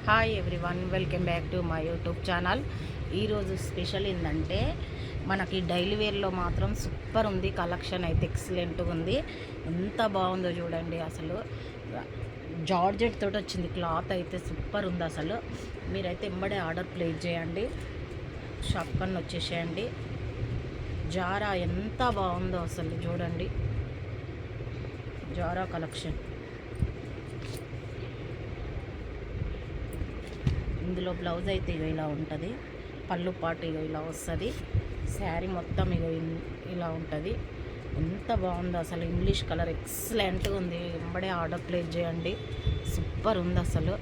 Hi everyone, welcome back to my YouTube channel. ఈరోజు special ఏంటంటే మనకి డైలీ వేర్లో మాత్రం సూపర్ ఉంది. కలెక్షన్ అయితే ఎక్సలెంట్గా ఉంది. ఎంత బాగుందో చూడండి. అసలు జార్జెట్ తోటి వచ్చింది. క్లాత్ అయితే సూపర్ ఉంది. అసలు మీరైతే ఎంబడే ఆర్డర్ ప్లేస్ చేయండి. షాప్ కన్నా వచ్చేసేయండి. జారా ఎంత బాగుందో అసలు చూడండి. Zara collection. ఇందులో బ్లౌజ్ అయితే ఇక ఇలా ఉంటుంది. పళ్ళు పాటు ఇక ఇలా వస్తుంది. శారీ మొత్తం ఇక ఇలా ఉంటుంది. ఎంత బాగుందో అసలు. ఇంగ్లీష్ కలర్ ఎక్సలెంట్గా ఉంది. వెంబడే ఆర్డర్ ప్లేస్ చేయండి. సూపర్ ఉంది అసలు.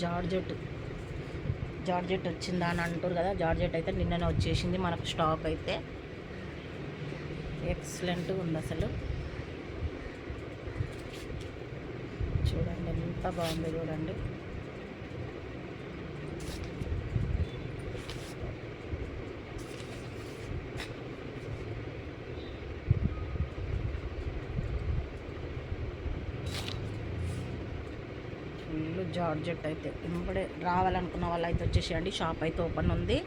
జార్జెట్ వచ్చిందా అని అంటారు కదా. జార్జెట్ అయితే నిన్ననే వచ్చేసింది మనకు. స్టాక్ అయితే ఎక్సలెంట్గా ఉంది అసలు. చూడండి ఎంత బాగుందో చూడండి. ఫుల్ జార్జెట్ అయితే ఇంపడే రావాలనుకున్న వాళ్ళు అయితే వచ్చేసేయండి. షాప్ అయితే ఓపెన్ ఉంది.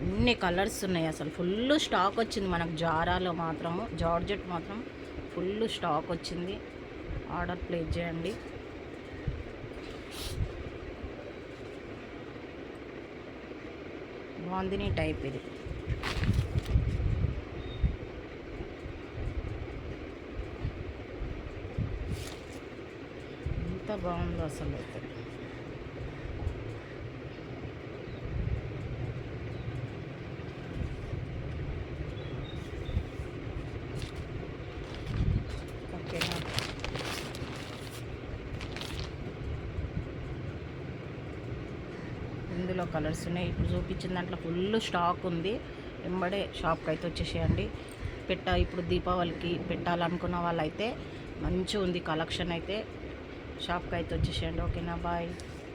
అన్ని కలర్స్ ఉన్నాయి. అసలు ఫుల్ స్టాక్ వచ్చింది మనకు. జారాలో మాత్రము జార్జెట్ మాత్రం ఫుల్ స్టాక్ వచ్చింది. ఆర్డర్ ప్లేస్ చేయండి. బాందిని టైప్ ఇది. ఎంత బాగుందో అసలు అయితే. ఓకేనా. ఇందులో కలర్స్ ఉన్నాయి. ఇప్పుడు చూపించిన దాంట్లో ఫుల్ స్టాక్ ఉంది. వెంబడే షాప్కి అయితే వచ్చేసేయండి. ఇప్పుడు దీపావళికి పెట్టాలనుకున్న వాళ్ళైతే మంచిగా ఉంది కలెక్షన్ అయితే. షాప్కి అయితే వచ్చేసేయండి. ఓకేనా, బాయ్.